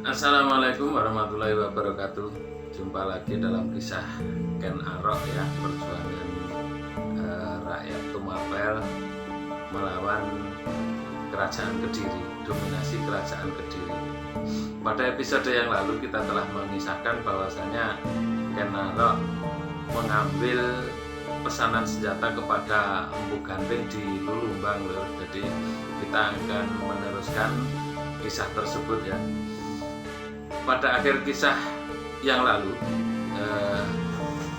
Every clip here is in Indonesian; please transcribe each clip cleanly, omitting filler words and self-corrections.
Assalamualaikum warahmatullahi wabarakatuh. Jumpa lagi dalam kisah Ken Arok ya, perjuangan rakyat Tumapel melawan kerajaan Kediri, dominasi kerajaan Kediri. Pada episode yang lalu kita telah mengisahkan bahwasanya Ken Arok mengambil pesanan senjata kepada Empu Gandring di Lulumbang loh. Jadi kita akan meneruskan kisah tersebut ya. Pada akhir kisah yang lalu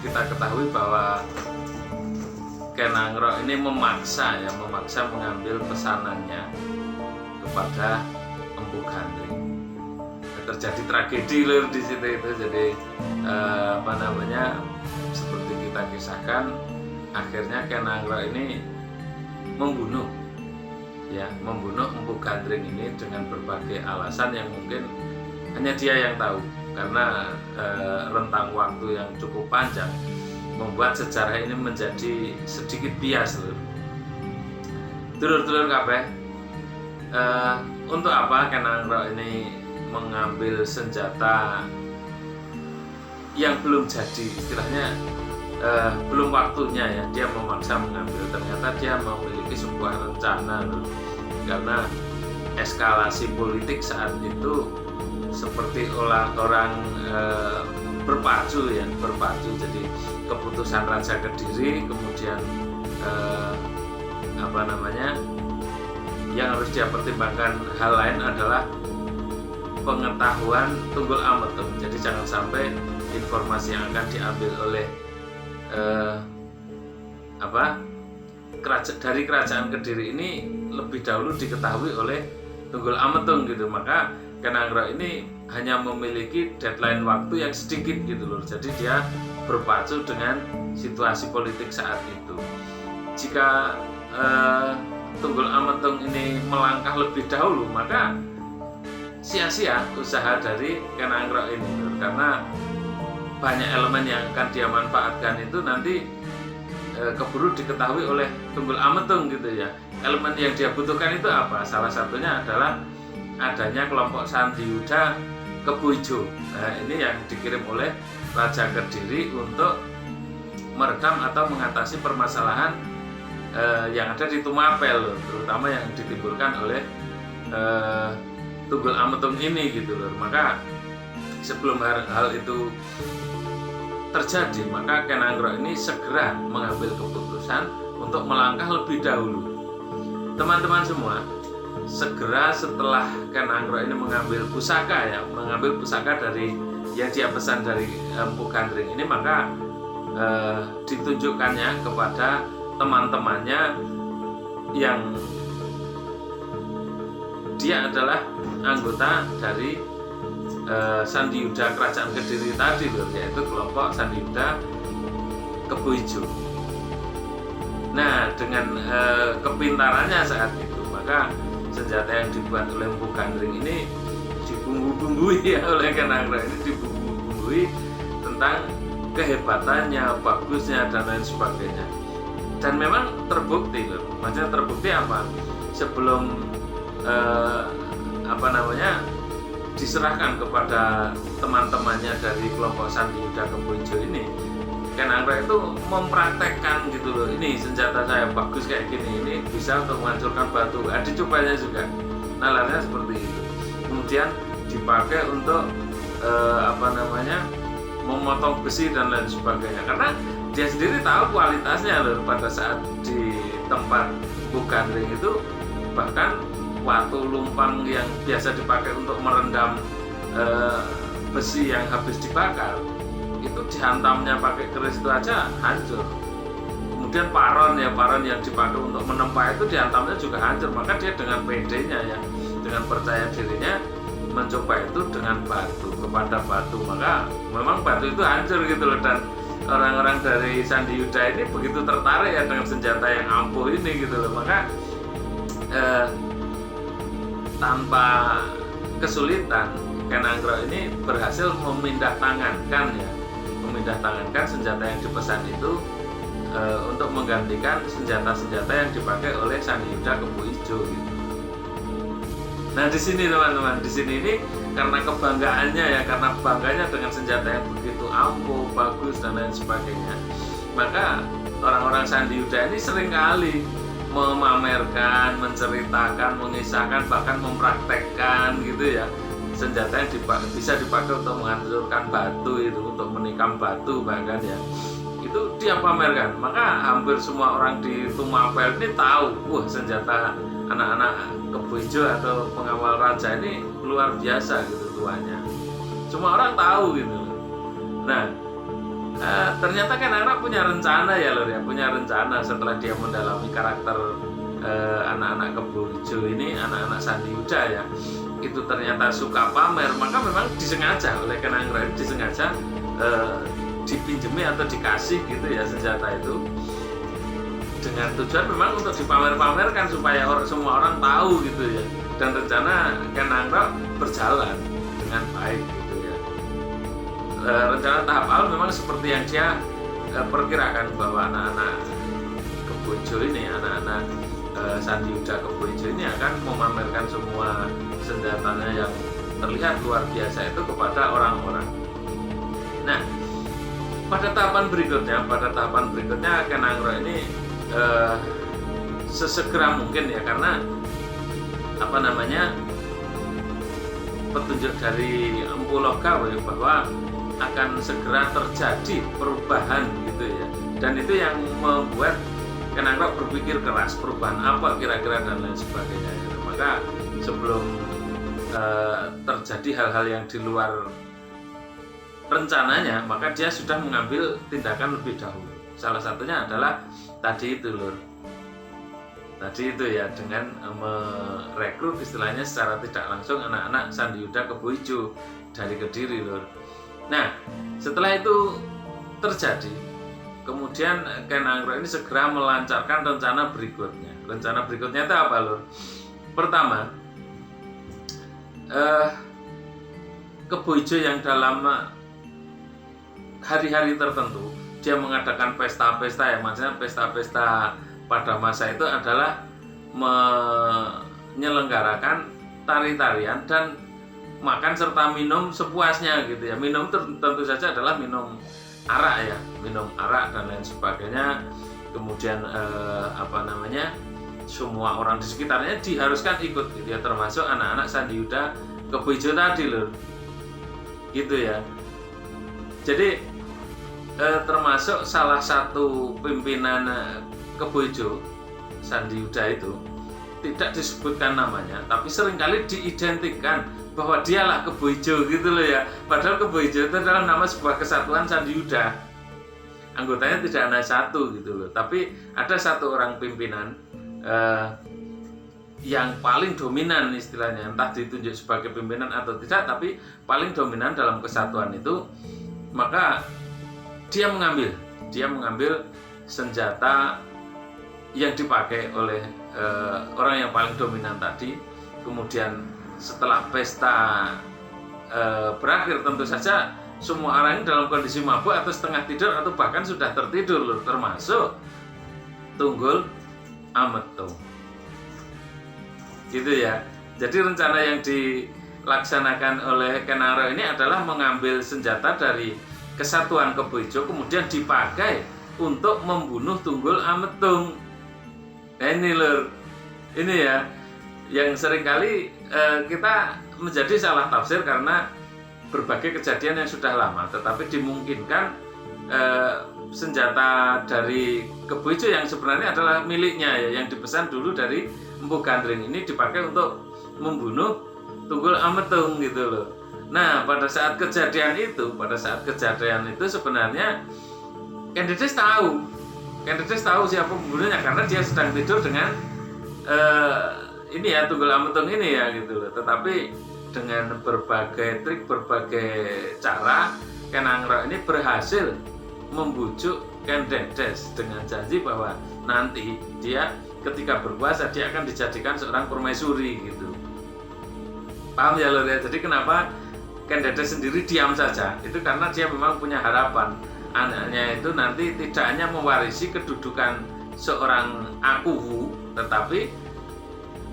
kita ketahui bahwa Ken Arok ini memaksa mengambil pesanannya kepada Empu Gandring. Terjadi tragedi lur di situ itu. Jadi seperti kita kisahkan, akhirnya Ken Arok ini membunuh Empu Gandring ini dengan berbagai alasan yang mungkin hanya dia yang tahu, karena rentang waktu yang cukup panjang membuat sejarah ini menjadi sedikit bias lur. Dulur-dulur kabeh, untuk apa Ken Arok ini mengambil senjata yang belum jadi, istilahnya belum waktunya ya, dia memaksa mengambil. Ternyata dia memiliki sebuah rencana lur. Karena eskalasi politik saat itu seperti orang berpacu. Jadi keputusan Raja Kediri, kemudian yang harus dia pertimbangkan hal lain adalah pengetahuan Tunggul Ametung. Jadi jangan sampai informasi yang akan diambil oleh dari kerajaan Kediri ini lebih dahulu diketahui oleh Tunggul Ametung gitu. Maka Ken Arok ini hanya memiliki deadline waktu yang sedikit gitu loh. Jadi dia berpacu dengan situasi politik saat itu. Jika Tunggul Ametung ini melangkah lebih dahulu, maka sia-sia usaha dari Ken Arok ini loh. Karena banyak elemen yang akan dia manfaatkan itu nanti keburu diketahui oleh Tunggul Ametung gitu ya. Elemen yang dia butuhkan itu apa? Salah satunya adalah adanya kelompok Sandi Yuda Kebo Ijo. Nah, ini yang dikirim oleh Raja Kediri untuk meredam atau mengatasi permasalahan yang ada di Tumapel, terutama yang ditimbulkan oleh Tunggul Ametung ini gitu loh. Maka sebelum hal itu terjadi, maka Ken Arok ini segera mengambil keputusan untuk melangkah lebih dahulu. Teman-teman semua, segera setelah Ken Arok ini mengambil pusaka dari yang dia pesan dari Empu Gandring ini, maka ditunjukkannya kepada teman-temannya yang dia adalah anggota dari Sandi Yuda Kerajaan Kediri tadi loh, yaitu kelompok Sandi Yuda Kebo Ijo. Nah, dengan kepintarannya saat itu, maka senjata yang dibuat oleh Empu Gandring ini dibumbu-bumbui ya oleh Ken Arok ini, dibumbu-bumbui tentang kehebatannya, bagusnya dan lain sebagainya. Dan memang terbukti loh. Maksudnya terbukti apa? Sebelum diserahkan kepada teman-temannya dari kelompok Sandi Yuda Kebo Ijo ini, Ken Arok itu mempraktekkan gitu loh, ini senjata saya bagus kayak gini, ini bisa untuk menghancurkan batu. Dicobanya juga, nalarnya seperti itu. Kemudian dipakai untuk memotong besi dan lain sebagainya. Karena dia sendiri tahu kualitasnya loh. Pada saat di tempat Empu Gandring itu, bahkan waktu lumpang yang biasa dipakai untuk merendam besi yang habis dibakar, itu dihantamnya pakai keris itu aja hancur. Kemudian paron yang dipakai untuk menempa itu dihantamnya juga hancur. Maka dia dengan pedenya ya, dengan percaya dirinya mencoba itu dengan kepada batu. Maka memang batu itu hancur gitu loh. Dan orang-orang dari Sandi Yuda ini begitu tertarik ya dengan senjata yang ampuh ini gitu loh. Maka tanpa kesulitan Ken Arok ini berhasil memindah tangankan senjata yang dipesan itu untuk menggantikan senjata-senjata yang dipakai oleh Sandi Yuda Kebo Ijo gitu. Nah di sini teman-teman, di sini ini karena kebanggaannya ya, karena bangganya dengan senjata yang begitu ampuh, bagus dan lain sebagainya, maka orang-orang Sandi Yuda ini seringkali memamerkan, menceritakan, mengisahkan, bahkan mempraktekkan gitu ya, senjata yang bisa dipakai untuk menghancurkan batu itu, untuk menikam batu bahkan ya, itu dia pamerkan. Maka hampir semua orang di Tumapel ini tahu, wah senjata anak-anak Kebo Ijo atau pengawal raja ini luar biasa gitu tuanya. Semua orang tahu gitu. Nah, ternyata kan anak punya rencana ya lor ya, punya rencana setelah dia mendalami karakter anak-anak Kebo Ijo ini, anak-anak Sandi Yuda ya, itu ternyata suka pamer, maka memang disengaja oleh Kenang Rai, disengaja dipinjemi atau dikasih gitu ya senjata itu, dengan tujuan memang untuk dipamer-pamerkan supaya semua orang tahu gitu ya, dan rencana Kenang Rai berjalan dengan baik gitu ya. Rencana tahap awal memang seperti yang dia perkirakan, bahwa anak-anak Kebo Ijo ini, anak-anak Sandi Yuda Kebo Ijo ini akan memamerkan semua senjatanya yang terlihat luar biasa itu kepada orang-orang. Nah, pada tahapan berikutnya Kenang Rai ini sesegera mungkin ya, karena petunjuk dari Empu Loka bahwa akan segera terjadi perubahan gitu ya, dan itu yang membuat Kenang Rai berpikir keras, perubahan apa kira-kira dan lain sebagainya gitu. Maka sebelum terjadi hal-hal yang di luar rencananya, maka dia sudah mengambil tindakan lebih dahulu. Salah satunya adalah tadi itu lur, tadi itu ya, dengan merekrut istilahnya secara tidak langsung anak-anak Sandi Yuda Kebo Ijo dari Kediri lur. Nah setelah itu terjadi, kemudian Kenang Rai ini segera melancarkan rencana berikutnya. Rencana berikutnya itu apa lur? Pertama, Kebo Ijo yang dalam hari-hari tertentu dia mengadakan pesta-pesta ya, maksudnya pesta-pesta pada masa itu adalah menyelenggarakan tari-tarian dan makan serta minum sepuasnya gitu ya. Minum tentu saja adalah minum arak ya, minum arak dan lain sebagainya. Kemudian semua orang di sekitarnya diharuskan ikut gitu ya, termasuk anak-anak Sandi Yuda Kebo Ijo tadi loh, gitu ya. Jadi termasuk salah satu pimpinan Kebo Ijo Sandi Yuda itu tidak disebutkan namanya, tapi seringkali diidentikan bahwa dialah Kebo Ijo gitu loh ya. Padahal Kebo Ijo itu adalah nama sebuah kesatuan Sandi Yuda. Anggotanya tidak hanya satu gitu loh, tapi ada satu orang pimpinan yang paling dominan istilahnya, entah ditunjuk sebagai pimpinan atau tidak, tapi paling dominan dalam kesatuan itu. Maka dia mengambil senjata yang dipakai oleh orang yang paling dominan tadi. Kemudian setelah pesta berakhir, tentu saja semua orang ini dalam kondisi mabuk atau setengah tidur atau bahkan sudah tertidur loh, termasuk Tunggul Ametung gitu ya. Jadi rencana yang dilaksanakan oleh Kenang Rai ini adalah mengambil senjata dari kesatuan Kebo Ijo kemudian dipakai untuk membunuh Tunggul Ametung. Nah ini lur, ini ya yang seringkali kita menjadi salah tafsir karena berbagai kejadian yang sudah lama, tetapi dimungkinkan senjata dari Kebo Ijo yang sebenarnya adalah miliknya ya, yang dipesan dulu dari Empu Gandring ini dipakai untuk membunuh Tunggul Ametung gitu loh. Nah pada saat kejadian itu sebenarnya Kendedes tahu siapa pembunuhnya, karena dia sedang tidur dengan ini ya, Tunggul Ametung ini ya gitu loh. Tetapi dengan berbagai trik, berbagai cara, Kenang Rai ini berhasil membujuk Kendedes dengan janji bahwa nanti dia ketika berkuasa dia akan dijadikan seorang permaisuri gitu. Paham ya lor ya? Jadi kenapa Kendedes sendiri diam saja? Itu karena dia memang punya harapan anaknya itu nanti tidak hanya mewarisi kedudukan seorang Akuwu, tetapi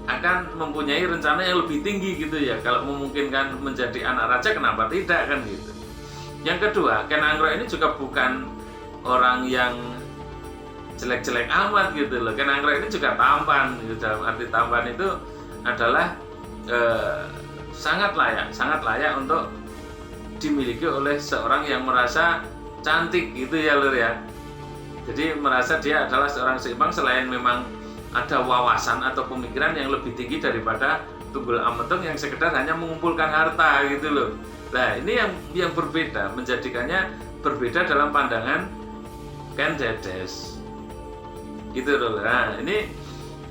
akan mempunyai rencana yang lebih tinggi gitu ya. Kalau memungkinkan menjadi anak raja, kenapa tidak kan gitu. Yang kedua, Ken Anggro ini juga bukan orang yang jelek-jelek amat gitu loh. Ken Anggro ini juga tampan gitu. Dalam arti tampan itu adalah sangat layak untuk dimiliki oleh seorang yang merasa cantik gitu ya lur ya. Jadi merasa dia adalah seorang seimbang, selain memang ada wawasan atau pemikiran yang lebih tinggi daripada Tunggul Ametung yang sekedar hanya mengumpulkan harta gitu loh. Nah ini yang berbeda, menjadikannya berbeda dalam pandangan Ken Dedes gitu loh. Nah ini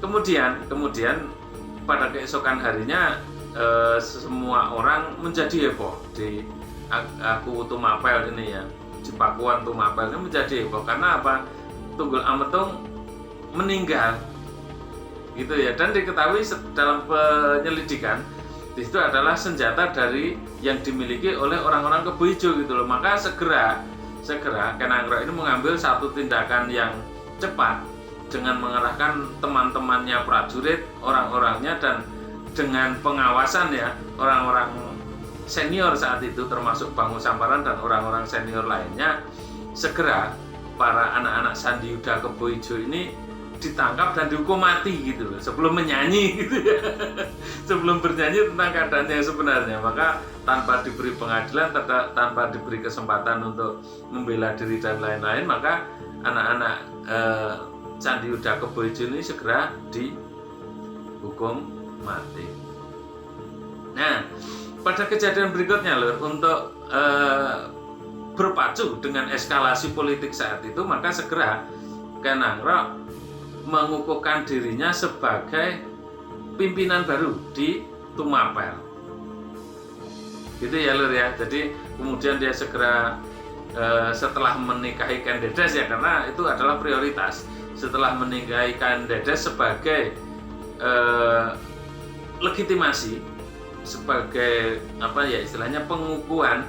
kemudian pada keesokan harinya semua orang menjadi heboh di Aku Tumapel ini ya, di Pakuan Tumapel ini menjadi heboh karena apa? Tunggul Ametung meninggal gitu ya, dan diketahui dalam penyelidikan di situ adalah senjata dari yang dimiliki oleh orang-orang Kebo Ijo gitu loh. Maka segera Ken Anggro ini mengambil satu tindakan yang cepat dengan mengerahkan teman-temannya prajurit, orang-orangnya, dan dengan pengawasan ya orang-orang senior saat itu termasuk Bangu Samparan dan orang-orang senior lainnya. Segera para anak-anak Sandi Yuda Kebo Ijo ini ditangkap dan dihukum mati gitu loh, sebelum menyanyi gitu ya. Sebelum bernyanyi tentang keadaan yang sebenarnya, maka tanpa diberi pengadilan, tanpa diberi kesempatan untuk membela diri dan lain-lain, maka anak-anak Sandi Yuda Kebo Ijo ini segera dihukum mati. Nah, pada kejadian berikutnya lur, untuk berpacu dengan eskalasi politik saat itu, maka segera Ken Anggro mengukuhkan dirinya sebagai pimpinan baru di Tumapel gitu ya lur ya. Jadi kemudian dia segera setelah menikahi Ken Dedes ya, karena itu adalah prioritas, setelah menikahi Ken Dedes sebagai legitimasi, sebagai apa ya istilahnya, pengukuhan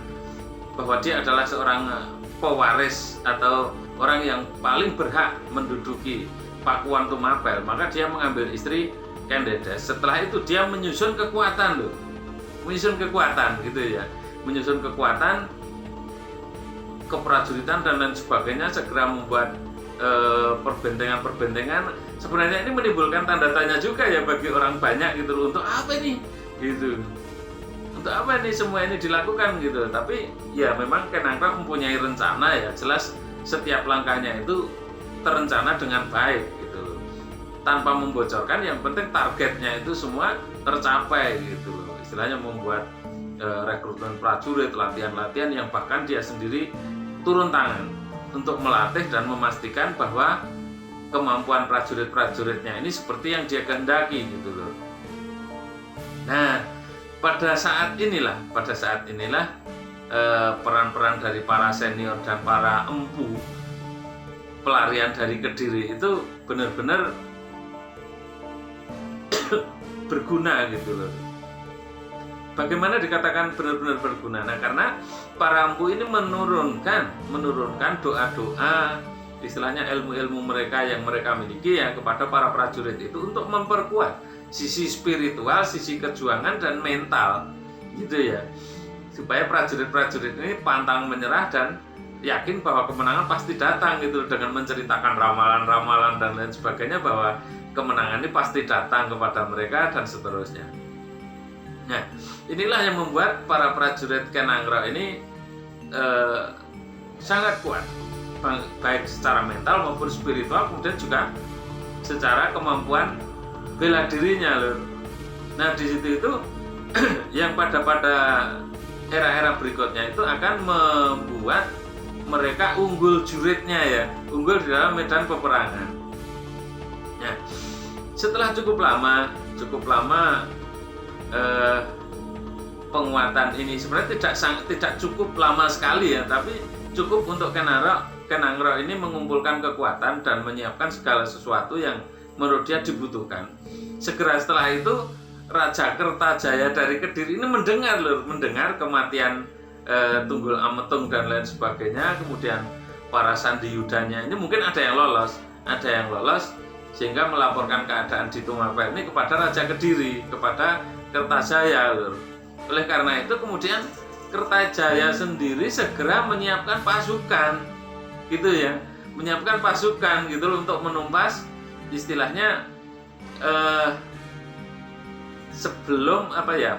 bahwa dia adalah seorang pewaris atau orang yang paling berhak menduduki Pakuan Tumapel, maka dia mengambil istri Ken Dedes. Setelah itu dia menyusun kekuatan loh, menyusun kekuatan gitu ya, menyusun kekuatan keprajuritan dan lain sebagainya, segera membuat perbentengan. Sebenarnya ini menimbulkan tanda tanya juga ya bagi orang banyak gitu loh, untuk apa ini gitu, untuk apa ini semua ini dilakukan gitu. Tapi ya memang Ken Anggro mempunyai rencana ya, jelas setiap langkahnya itu terencana dengan baik gitu, tanpa membocorkan. Yang penting targetnya itu semua tercapai gitu loh. Istilahnya membuat rekrutmen prajurit, latihan-latihan yang bahkan dia sendiri turun tangan untuk melatih dan memastikan bahwa kemampuan prajurit-prajuritnya ini seperti yang dia kehendaki gitu loh. Nah, pada saat inilah peran-peran dari para senior dan para empu pelarian dari Kediri itu benar-benar berguna gitu loh. Bagaimana dikatakan benar-benar berguna? Nah, karena para empu ini menurunkan doa-doa, istilahnya ilmu-ilmu mereka yang mereka miliki ya kepada para prajurit itu, untuk memperkuat sisi spiritual, sisi kejuangan dan mental gitu ya, supaya prajurit-prajurit ini pantang menyerah dan yakin bahwa kemenangan pasti datang gitu, dengan menceritakan ramalan-ramalan dan lain sebagainya bahwa kemenangan ini pasti datang kepada mereka dan seterusnya. Nah, inilah yang membuat para prajurit Ken Anggro ini sangat kuat, baik secara mental maupun spiritual, kemudian juga secara kemampuan bela dirinya loh. Nah, di situ itu yang pada era-era berikutnya itu akan membuat mereka unggul juritnya ya, unggul di dalam medan peperangan. Nah, setelah cukup lama penguatan ini sebenarnya tidak cukup lama sekali ya, tapi cukup untuk Ken Anggro ini mengumpulkan kekuatan dan menyiapkan segala sesuatu yang menurut dia dibutuhkan. Segera setelah itu Raja Kertajaya dari Kediri ini mendengar kematian Tunggul Ametung dan lain sebagainya. Kemudian para Sandi Yudanya ini mungkin ada yang lolos, sehingga melaporkan keadaan di Tumapel ini kepada Raja Kediri, kepada Kertajaya. Oleh karena itu kemudian Kertajaya sendiri segera menyiapkan pasukan gitu ya, menyiapkan pasukan gitu loh, untuk menumpas istilahnya sebelum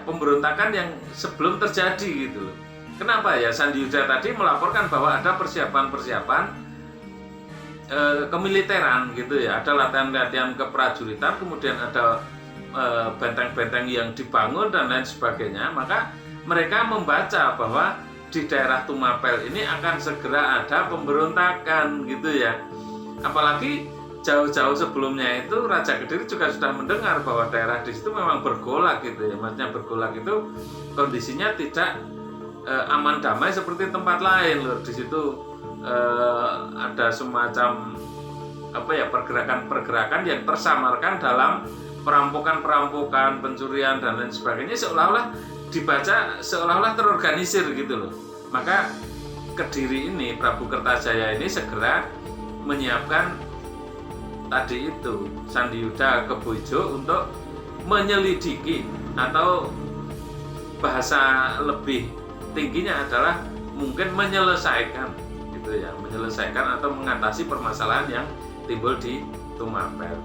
pemberontakan yang sebelum terjadi gitu loh. Kenapa ya? Sandi Yuda tadi melaporkan bahwa ada persiapan kemiliteran gitu ya, ada latihan-latihan keprajuritan, kemudian ada benteng-benteng yang dibangun dan lain sebagainya. Maka mereka membaca bahwa di daerah Tumapel ini akan segera ada pemberontakan gitu ya. Apalagi jauh-jauh sebelumnya itu Raja Kediri juga sudah mendengar bahwa daerah di situ memang bergolak gitu ya. Maksudnya bergolak itu kondisinya tidak aman damai seperti tempat lain loh. Di situ ada semacam pergerakan-pergerakan yang tersamarkan dalam perampokan-perampokan, pencurian dan lain sebagainya, seolah-olah dibaca seolah-olah terorganisir gitu loh. Maka Kediri ini, Prabu Kertajaya ini segera menyiapkan tadi itu Sandi Yuda ke Bojo untuk menyelidiki, atau bahasa lebih tingginya adalah mungkin menyelesaikan gitu ya, menyelesaikan atau mengatasi permasalahan yang timbul di Tumapel.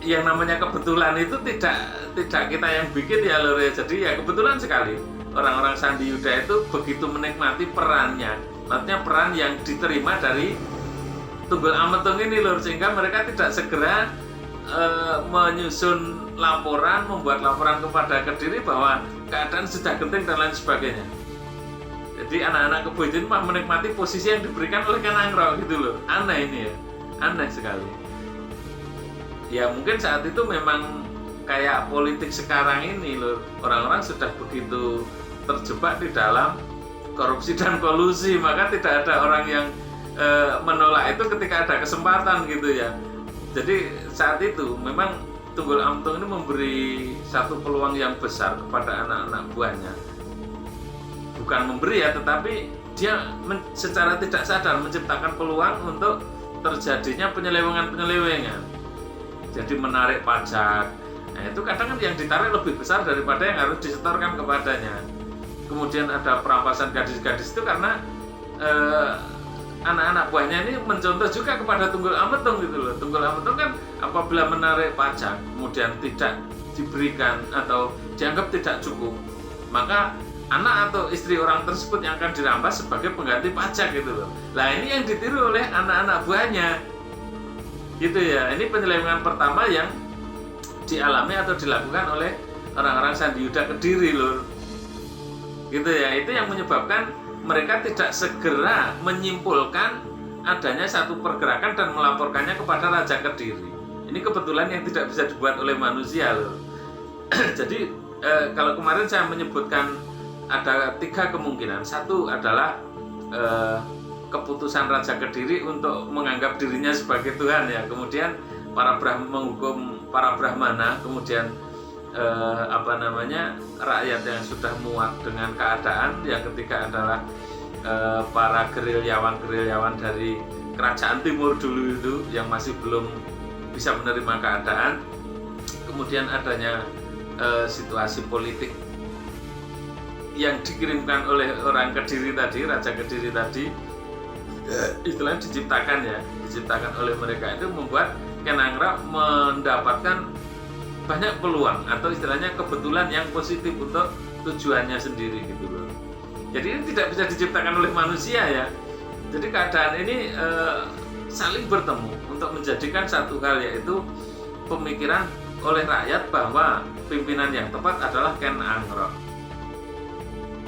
Yang namanya kebetulan itu tidak kita yang bikin ya lho. Jadi ya kebetulan sekali orang-orang Sandi Yuda itu begitu menikmati perannya, maksudnya peran yang diterima dari Tunggul Ametung ini lho, sehingga mereka tidak segera menyusun laporan, membuat laporan kepada Kediri bahwa keadaan sudah genting dan lain sebagainya. Jadi anak-anak Kebojo ini menikmati posisi yang diberikan oleh Ken Anggro gitu loh. Aneh ini ya, aneh sekali. Ya mungkin saat itu memang kayak politik sekarang ini loh, orang-orang sudah begitu terjebak di dalam korupsi dan kolusi, maka tidak ada orang yang menolak itu ketika ada kesempatan gitu ya. Jadi saat itu memang Tunggul Ametung ini memberi satu peluang yang besar kepada anak-anak buahnya. Bukan memberi ya, tetapi dia secara tidak sadar menciptakan peluang untuk terjadinya penyelewengan-penyelewengan. Jadi menarik pajak, nah itu kadang kan yang ditarik lebih besar daripada yang harus disetorkan kepadanya. Kemudian ada perampasan gadis-gadis itu karena anak-anak buahnya ini mencontoh juga kepada Tunggul Ametung gitu loh. Tunggul Ametung kan apabila menarik pajak kemudian tidak diberikan atau dianggap tidak cukup, maka anak atau istri orang tersebut yang akan dirampas sebagai pengganti pajak gitu loh. Nah ini yang ditiru oleh anak-anak buahnya gitu ya. Ini penyelewengan pertama yang dialami atau dilakukan oleh orang-orang Sandi Yuda Kediri loh gitu ya. Itu yang menyebabkan mereka tidak segera menyimpulkan adanya satu pergerakan dan melaporkannya kepada Raja Kediri. Ini kebetulan yang tidak bisa dibuat oleh manusia loh. Jadi kalau kemarin saya menyebutkan ada 3 kemungkinan. Satu adalah keputusan Raja Kediri untuk menganggap dirinya sebagai Tuhan ya. Kemudian menghukum para Brahmana, kemudian rakyat yang sudah muak dengan keadaan. Yang ketiga adalah para gerilyawan dari kerajaan timur dulu itu yang masih belum bisa menerima keadaan. Kemudian adanya situasi politik yang dikirimkan oleh orang Kediri tadi, Raja Kediri tadi, istilahnya diciptakan oleh mereka, itu membuat Ken Anggro mendapatkan banyak peluang atau istilahnya kebetulan yang positif untuk tujuannya sendiri gitu loh. Jadi ini tidak bisa diciptakan oleh manusia ya. Jadi keadaan ini saling bertemu untuk menjadikan satu hal, yaitu pemikiran oleh rakyat bahwa pimpinan yang tepat adalah Ken Anggro.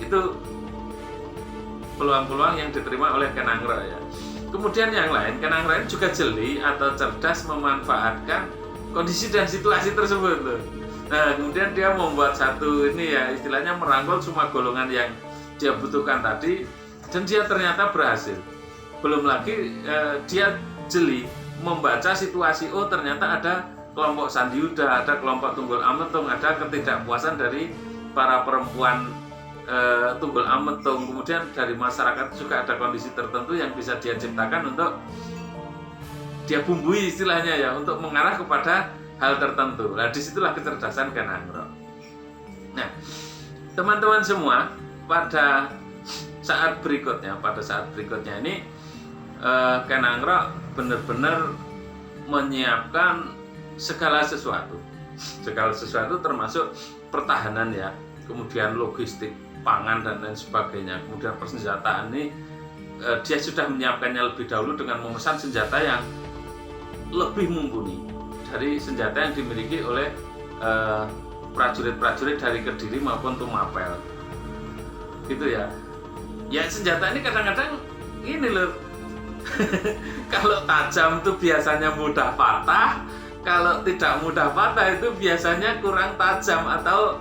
Itu peluang-peluang yang diterima oleh Ken Anggro ya. Kemudian yang lain, Ken Anggro ini juga jeli atau cerdas memanfaatkan kondisi dan situasi tersebut loh. Nah kemudian dia membuat satu ini ya, istilahnya merangkul semua golongan yang dia butuhkan tadi, dan dia ternyata berhasil. Belum lagi dia jeli membaca situasi, oh ternyata ada kelompok Sandi Yuda, ada kelompok Tunggul Ametung, ada ketidakpuasan dari para perempuan Tunggul Ametung, kemudian dari masyarakat juga ada kondisi tertentu yang bisa dia ciptakan untuk dia bumbui istilahnya ya untuk mengarah kepada hal tertentu. Nah, disitulah kecerdasan Ken Anggro. Nah, teman-teman semua, pada saat berikutnya ini Ken Anggro benar-benar menyiapkan segala sesuatu termasuk pertahanan ya, kemudian logistik, pangan dan lain sebagainya, kemudian persenjataan ini dia sudah menyiapkannya lebih dahulu dengan memesan senjata yang lebih mumpuni dari senjata yang dimiliki oleh prajurit-prajurit dari Kediri maupun Tumapel, gitu ya. Ya senjata ini kadang-kadang ini loh, kalau tajam itu biasanya mudah patah, kalau tidak mudah patah itu biasanya kurang tajam atau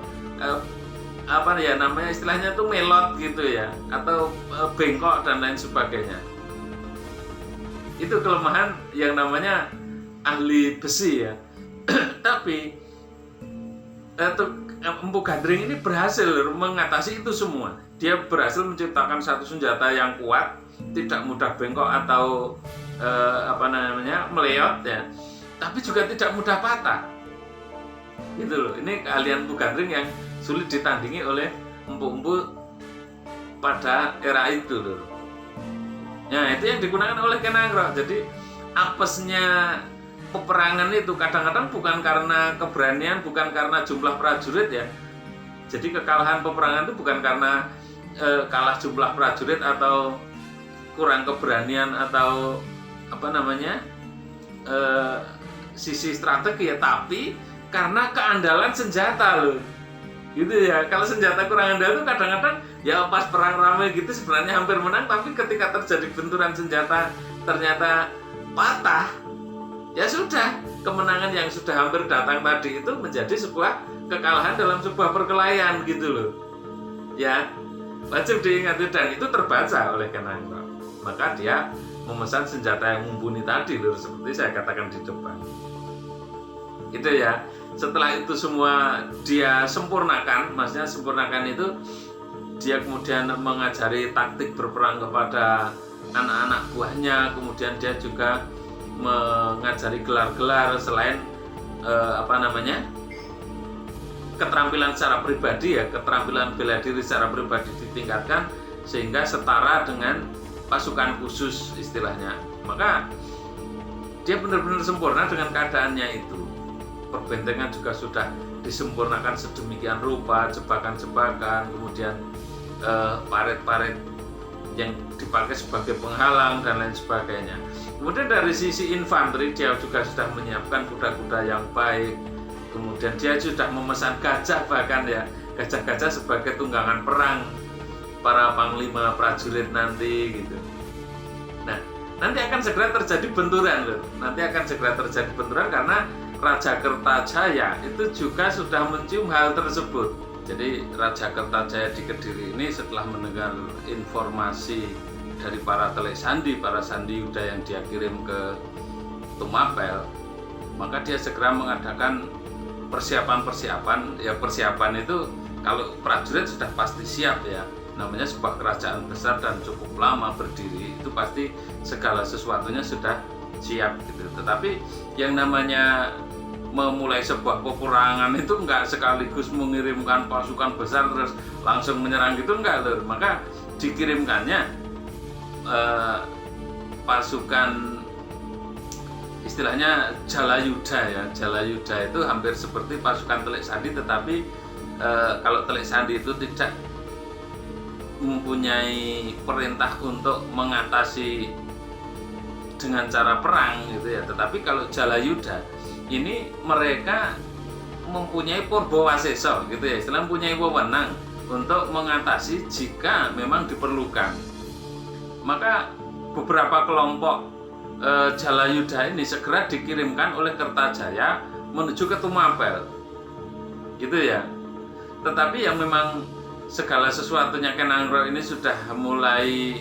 apa ya namanya istilahnya tuh melot gitu ya, atau bengkok dan lain sebagainya. Itu kelemahan yang namanya ahli besi ya. Tapi Empu Gandring ini berhasil mengatasi itu semua. Dia berhasil menciptakan satu senjata yang kuat, tidak mudah bengkok atau meleot ya, tapi juga tidak mudah patah. Gitu loh. Ini keahlian Empu Gandring yang sulit ditandingi oleh empu-empu pada era itu loh. Nah, itu yang digunakan oleh Ken Anggro. Jadi apesnya peperangan itu kadang-kadang bukan karena keberanian, bukan karena jumlah prajurit ya. Jadi kekalahan peperangan itu bukan karena kalah jumlah prajurit atau kurang keberanian atau sisi strategi ya, tapi karena keandalan senjata loh. Gitu ya. Kalau senjata kurang andal itu kadang-kadang ya pas perang ramai gitu sebenarnya hampir menang, tapi ketika terjadi benturan senjata ternyata patah, ya sudah, kemenangan yang sudah hampir datang tadi itu menjadi sebuah kekalahan dalam sebuah perkelahian gitu loh. Ya, wajib diingat, dan itu terbaca oleh Ken Anggro. Maka dia memesan senjata yang mumpuni tadi loh, seperti saya katakan di depan. Itu ya. Setelah itu semua dia sempurnakan, maksudnya sempurnakan itu dia kemudian mengajari taktik berperang kepada anak-anak buahnya, kemudian dia juga mengajari gelar-gelar selain keterampilan secara pribadi ya, keterampilan bela diri secara pribadi ditingkatkan sehingga setara dengan pasukan khusus istilahnya. Maka dia benar-benar sempurna dengan keadaannya itu. Perbentengan juga sudah disempurnakan sedemikian rupa, jebakan-jebakan, kemudian paret-paret yang dipakai sebagai penghalang dan lain sebagainya. Kemudian dari sisi infanteri dia juga sudah menyiapkan kuda-kuda yang baik. Kemudian dia sudah memesan gajah, bahkan ya gajah-gajah sebagai tunggangan perang para panglima prajurit nanti gitu. Nah, nanti akan segera terjadi benturan loh. Nanti akan segera terjadi benturan karena Raja Kertajaya itu juga sudah mencium hal tersebut. Jadi Raja Kertajaya di Kediri ini setelah mendengar informasi dari para telek sandi, para sandi Yuda yang dia kirim ke Tumapel, maka dia segera mengadakan persiapan-persiapan. Ya, persiapan itu kalau prajurit sudah pasti siap ya. Namanya sebuah kerajaan besar dan cukup lama berdiri, itu pasti segala sesuatunya sudah siap gitu. Tetapi yang namanya memulai sebuah peperangan itu enggak sekaligus mengirimkan pasukan besar terus langsung menyerang gitu, enggak loh. Maka dikirimkannya pasukan istilahnya Jalayuda ya. Jalayuda itu hampir seperti pasukan Telek Sandi, tetapi kalau Telek Sandi itu tidak mempunyai perintah untuk mengatasi dengan cara perang gitu ya. Tetapi kalau Jalayuda ini mereka mempunyai Purbawaseso gitu ya, istilah mempunyai wewenang untuk mengatasi jika memang diperlukan. Maka beberapa kelompok Jalayuda ini segera dikirimkan oleh Kertajaya menuju ke Tumapel gitu ya. Tetapi yang memang segala sesuatunya Ken Anggro ini sudah mulai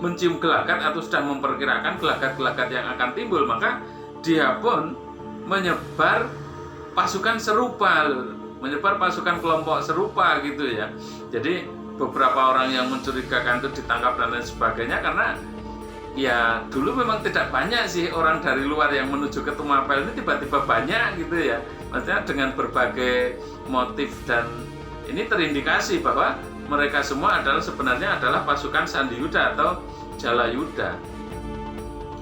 mencium gelagat atau sudah memperkirakan gelagat-gelagat yang akan timbul, maka dia pun menyebar pasukan serupa, menyebar pasukan kelompok serupa gitu ya. Jadi beberapa orang yang mencurigakan itu ditangkap dan lain sebagainya, karena ya dulu memang tidak banyak sih orang dari luar yang menuju ke Tumapel ini, tiba-tiba banyak gitu ya. Maksudnya dengan berbagai motif, dan ini terindikasi bahwa mereka semua sebenarnya adalah pasukan Sandiyuda atau Jalayuda.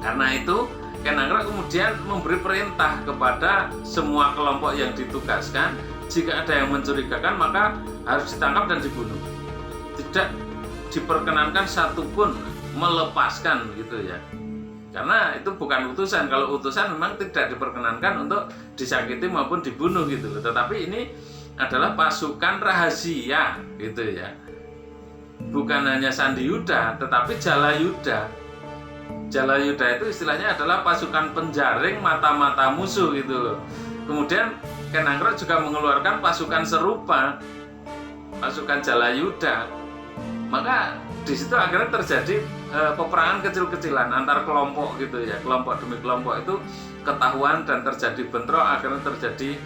Karena itu Ken Anggrak kemudian memberi perintah kepada semua kelompok yang ditugaskan, jika ada yang mencurigakan maka harus ditangkap dan dibunuh. Tidak diperkenankan satupun melepaskan gitu ya. Karena itu bukan utusan. Kalau utusan memang tidak diperkenankan untuk disakiti maupun dibunuh gitu. Tetapi ini adalah pasukan rahasia gitu ya. Bukan hanya Sandiyuda tetapi Jalayuda. Jalayuda itu istilahnya adalah pasukan penjaring mata-mata musuh gitu loh. Kemudian Ken Anggrak juga mengeluarkan pasukan serupa, pasukan Jalayuda. Maka di situ akhirnya terjadi peperangan kecil-kecilan antar kelompok gitu ya. Kelompok demi kelompok itu ketahuan dan terjadi bentrok, akhirnya terjadi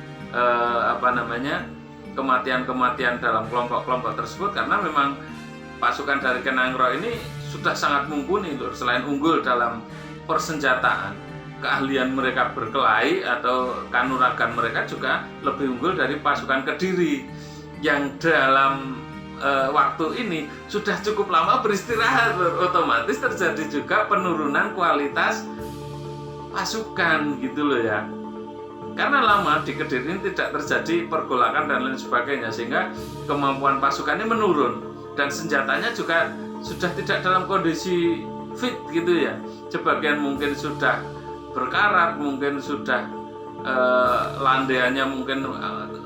kematian-kematian dalam kelompok-kelompok tersebut, karena memang pasukan dari Ken Anggrak ini sudah sangat mumpuni loh. Selain unggul dalam persenjataan, keahlian mereka berkelahi atau kanuragan mereka juga lebih unggul dari pasukan Kediri yang dalam waktu ini sudah cukup lama beristirahat loh. Otomatis terjadi juga penurunan kualitas pasukan gitu loh ya. Karena lama di Kediri ini tidak terjadi pergolakan dan lain sebagainya, sehingga kemampuan pasukannya menurun dan senjatanya juga sudah tidak dalam kondisi fit gitu ya. Sebagian mungkin sudah berkarat, mungkin sudah landaiannya mungkin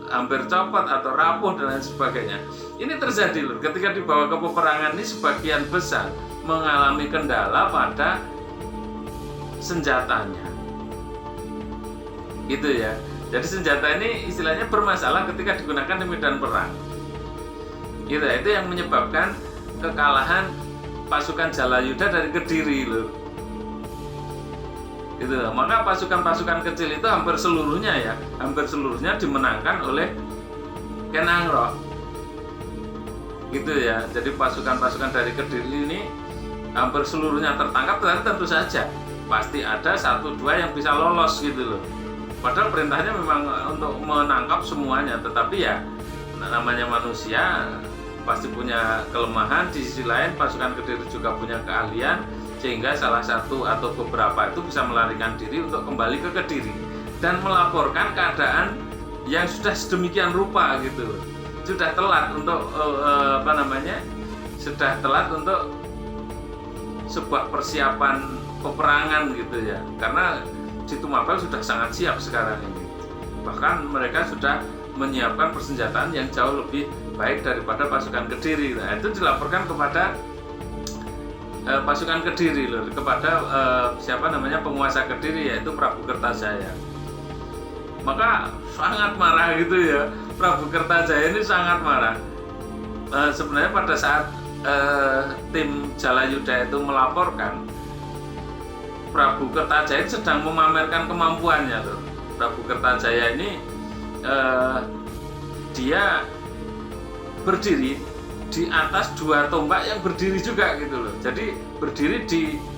hampir copot atau rapuh dan lain sebagainya. Ini terjadi loh, ketika dibawa ke peperangan ini sebagian besar mengalami kendala pada senjatanya gitu ya. Jadi senjata ini istilahnya bermasalah ketika digunakan di medan perang gitu ya. Itu yang menyebabkan kekalahan pasukan Jalayuda dari Kediri loh. Gitu. Maka pasukan-pasukan kecil itu hampir seluruhnya dimenangkan oleh Ken Anggrak. Gitu ya. Jadi pasukan-pasukan dari Kediri ini hampir seluruhnya tertangkap, tetapi tentu saja pasti ada 1-2 yang bisa lolos gitu loh. Padahal perintahnya memang untuk menangkap semuanya, tetapi ya namanya manusia pasti punya kelemahan. Di sisi lain pasukan Kediri juga punya keahlian, sehingga salah satu atau beberapa itu bisa melarikan diri untuk kembali ke Kediri dan melaporkan keadaan yang sudah sedemikian rupa gitu. Sudah telat untuk sudah telat untuk sebuah persiapan peperangan gitu ya. Karena di Tumapel sudah sangat siap sekarang ini. Bahkan mereka sudah menyiapkan persenjataan yang jauh lebih baik daripada pasukan Kediri. Nah, itu dilaporkan kepada pasukan Kediri loh, kepada penguasa Kediri, yaitu Prabu Kertajaya. Maka sangat marah gitu ya. Prabu Kertajaya ini sangat marah. Sebenarnya pada saat tim Jalayuda itu melaporkan, Prabu Kertajaya sedang memamerkan kemampuannya loh. Prabu Kertajaya ini dia berdiri di atas 2 tombak yang berdiri juga gitu loh. Jadi berdiri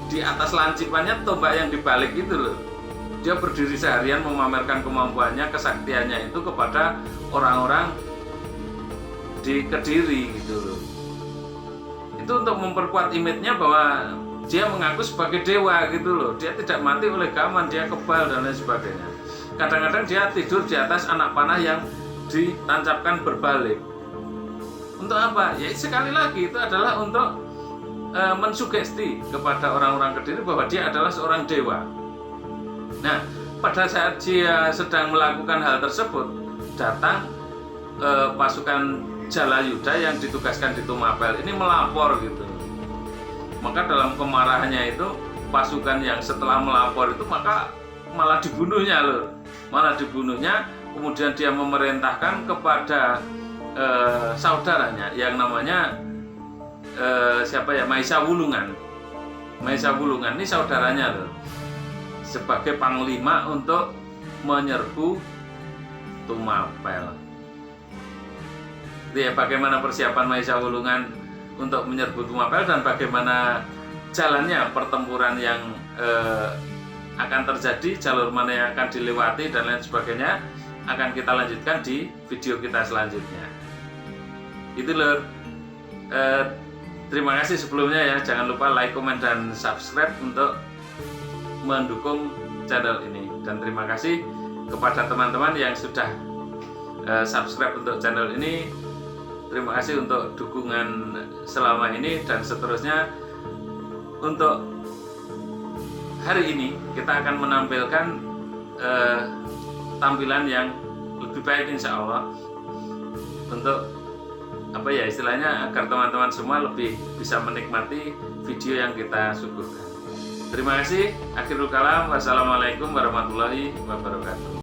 di atas lancipannya tombak yang dibalik gitu loh. Dia berdiri seharian memamerkan kemampuannya, kesaktiannya itu kepada orang-orang di Kediri gitu loh. Itu untuk memperkuat image-nya bahwa dia mengaku sebagai dewa gitu loh. Dia tidak mati oleh gaman, dia kebal dan lain sebagainya. Kadang-kadang dia tidur di atas anak panah yang ditancapkan berbalik. Untuk apa? Ya sekali lagi itu adalah untuk mensugesti kepada orang-orang Kediri bahwa dia adalah seorang dewa. Nah, pada saat dia sedang melakukan hal tersebut, datang pasukan Jalayuda yang ditugaskan di Tumapel ini melapor gitu. Maka dalam kemarahannya itu, pasukan yang setelah melapor itu maka malah dibunuhnya loh. Malah dibunuhnya, kemudian dia memerintahkan kepada saudaranya yang namanya Maisa Wulungan. Maisa Wulungan ini saudaranya loh, sebagai panglima untuk menyerbu Tumapel. Ya, bagaimana persiapan Maisa Wulungan untuk menyerbu Tumapel dan bagaimana jalannya pertempuran yang akan terjadi, jalur mana yang akan dilewati dan lain sebagainya akan kita lanjutkan di video kita selanjutnya. Itu lur. Terima kasih sebelumnya ya, jangan lupa like, komen, dan subscribe untuk mendukung channel ini. Dan terima kasih kepada teman-teman yang sudah subscribe untuk channel ini. Terima kasih untuk dukungan selama ini dan seterusnya. Untuk hari ini kita akan menampilkan tampilan yang lebih baik insya Allah, untuk apa ya istilahnya, agar teman-teman semua lebih bisa menikmati video yang kita suguhkan. Terima kasih. Akhirul kalam. Wassalamualaikum warahmatullahi wabarakatuh.